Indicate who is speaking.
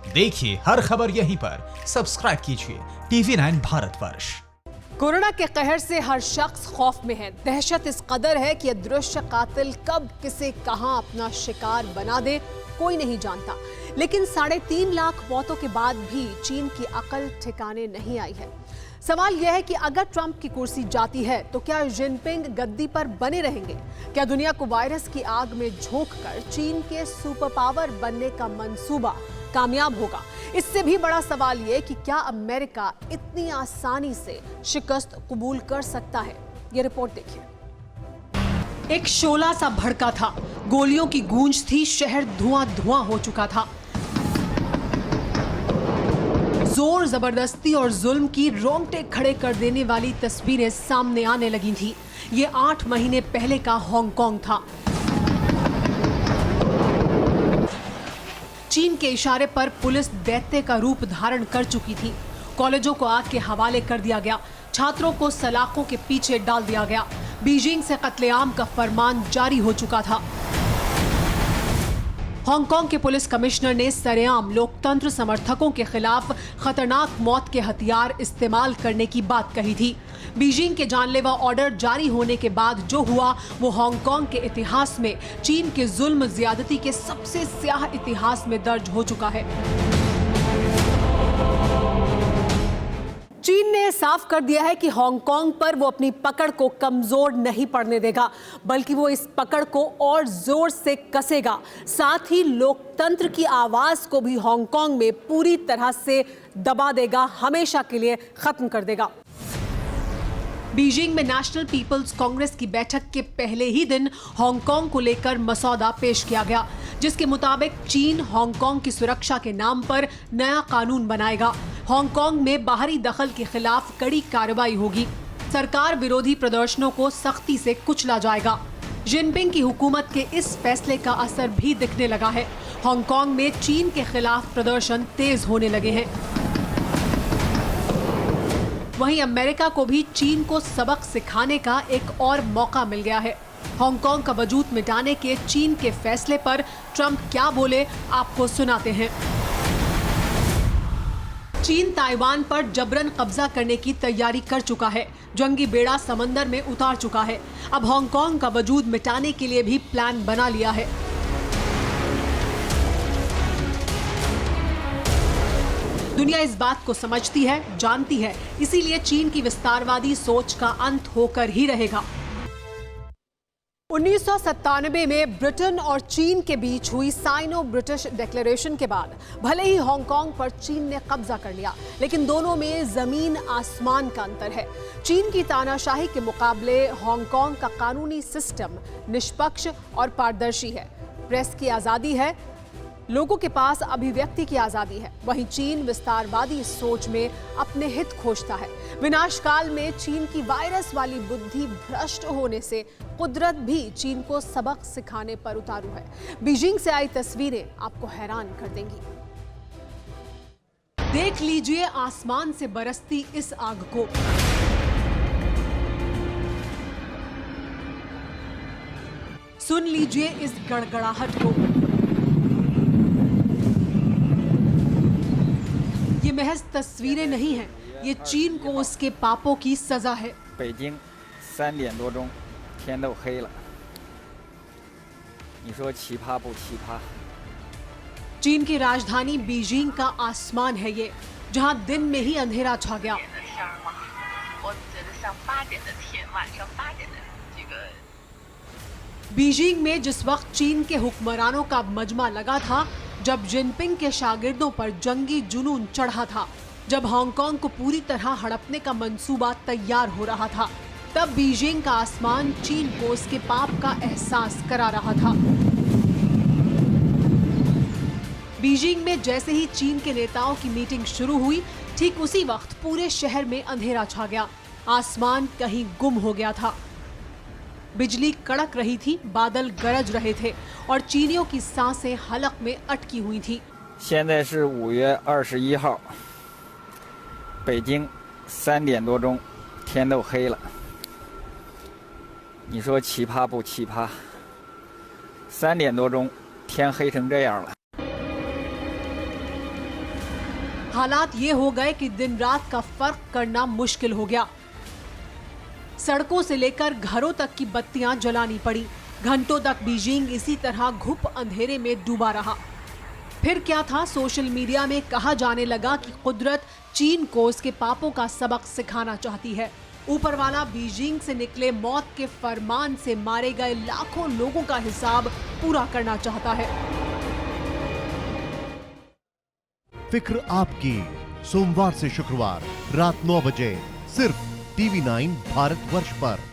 Speaker 1: देखिए हर खबर यहीं पर, सब्सक्राइब कीजिए TV9 भारतवर्ष।
Speaker 2: कोरोना के कहर से हर शख्स खौफ में है। दहशत इस कदर है कि अदृश्य कातिल कब किसे कहां अपना शिकार बना दे कोई नहीं जानता। लेकिन 3.5 लाख मौतों के बाद भी चीन की अकल ठिकाने नहीं आई है। सवाल यह है कि अगर ट्रंप की कुर्सी जाती है तो क्या जिनपिंग गद्दी पर बने रहेंगे? क्या दुनिया को वायरस की आग में झोंककर चीन के सुपर पावर बनने का मंसूबा कामयाब होगा? इससे भी बड़ा सवाल यह कि क्या अमेरिका इतनी आसानी से शिकस्त कबूल कर सकता है? ये रिपोर्ट देखिए। एक शोला सा भड़का था, गोलियों की गूंज थी, शहर धुआं धुआं हो चुका था। जोर जबरदस्ती और जुल्म की रोंगटे खड़े कर देने वाली तस्वीरें सामने आने लगी थी। ये 8 महीने पहले का हांगकांग था। चीन के इशारे पर पुलिस दैत्य का रूप धारण कर चुकी थी। कॉलेजों को आग के हवाले कर दिया गया, छात्रों को सलाखों के पीछे डाल दिया गया। बीजिंग से कत्लेआम का फरमान जारी हो चुका था। हांगकांग के पुलिस कमिश्नर ने सरेआम लोकतंत्र समर्थकों के खिलाफ खतरनाक मौत के हथियार इस्तेमाल करने की बात कही थी। बीजिंग के जानलेवा ऑर्डर जारी होने के बाद जो हुआ वो हांगकांग के इतिहास में चीन के जुल्म ज्यादती के सबसे स्याह इतिहास में दर्ज हो चुका है। चीन ने साफ कर दिया है कि हांगकांग पर वो अपनी पकड़ को कमजोर नहीं पड़ने देगा, बल्कि वो इस पकड़ को और जोर से कसेगा। साथ ही लोकतंत्र की आवाज को भी हांगकांग में पूरी तरह से दबा देगा, हमेशा के लिए खत्म कर देगा। बीजिंग में नेशनल पीपल्स कांग्रेस की बैठक के पहले ही दिन हांगकांग को लेकर मसौदा पेश किया गया, जिसके मुताबिक चीन हांगकांग की सुरक्षा के नाम पर नया कानून बनाएगा। हांगकांग में बाहरी दखल के खिलाफ कड़ी कार्रवाई होगी। सरकार विरोधी प्रदर्शनों को सख्ती से कुचला जाएगा। जिनपिंग की हुकूमत के इस फैसले का असर भी दिखने लगा है। हांगकांग में चीन के खिलाफ प्रदर्शन तेज होने लगे हैं। वहीं अमेरिका को भी चीन को सबक सिखाने का एक और मौका मिल गया है। हांगकांग का वजूद मिटाने के चीन के फैसले पर ट्रंप क्या बोले, आपको सुनाते हैं। चीन ताइवान पर जबरन कब्जा करने की तैयारी कर चुका है। जंगी बेड़ा समंदर में उतार चुका है। अब हांगकांग का वजूद मिटाने के लिए भी प्लान बना लिया है। दुनिया इस बात को समझती है, जानती है, इसीलिए चीन की विस्तारवादी सोच का अंत होकर ही रहेगा। 1997 में ब्रिटेन और चीन के बीच हुई साइनो ब्रिटिश डिक्लेरेशन के बाद भले ही हांगकांग पर चीन ने कब्जा कर लिया, लेकिन दोनों में जमीन आसमान का अंतर है। चीन की तानाशाही के मुकाबले हांगकांग का कानूनी सिस्टम निष्पक्ष और पारदर्शी है। प्रेस की आजादी है, लोगों के पास अभिव्यक्ति की आजादी है। वहीं चीन विस्तारवादी सोच में अपने हित खोजता है। विनाशकाल में चीन की वायरस वाली बुद्धि भ्रष्ट होने से कुदरत भी चीन को सबक सिखाने पर उतारू है। बीजिंग से आई तस्वीरें आपको हैरान कर देंगी। देख लीजिए आसमान से बरसती इस आग को। सुन लीजिए इस गड़गड़ाहट को। ये महज तस्वीरें नहीं हैं, ये चीन को उसके पापों की सजा है।
Speaker 3: बेजिंग 3点多钟，天都黑了。你说奇葩不奇葩？
Speaker 2: चीन की राजधानी बीजिंग का आसमान है ये, जहां दिन में ही अंधेरा छा गया। बीजिंग में जिस वक्त चीन के हुक्मरानों का मजमा लगा था, जब जिनपिंग के शागिर्दों पर जंगी जुनून चढ़ा था, जब हांगकांग को पूरी तरह हड़पने का मंसूबा तैयार हो रहा था, तब बीजिंग का आसमान चीन को उसके पाप का एहसास करा रहा था। बीजिंग में जैसे ही चीन के नेताओं की मीटिंग शुरू हुई, ठीक उसी वक्त पूरे शहर में अंधेरा छा गया। आसमान कहीं गुम हो गया था। बिजली कड़क रही थी, बादल गरज रहे थे और चीनियों की सांसें हलक में अटकी हुई थी।
Speaker 3: 现在是5月21号，北京3点多钟，天都黑了。你说奇葩不奇葩？3点多钟，天黑成这样了。
Speaker 2: हालात ये हो गए कि दिन रात का फर्क करना मुश्किल हो गया। सड़कों से लेकर घरों तक की बत्तियां जलानी पड़ी। घंटों तक बीजिंग इसी तरह घुप अंधेरे में डूबा रहा। फिर क्या था, सोशल मीडिया में कहा जाने लगा कि कुदरत चीन को उसके पापों का सबक सिखाना चाहती है। ऊपर वाला बीजिंग से निकले मौत के फरमान से मारे गए लाखों लोगों का हिसाब पूरा करना चाहता है।
Speaker 4: फिक्र आपकी, सोमवार से शुक्रवार रात 9 बजे सिर्फ TV9 भारतवर्ष पर।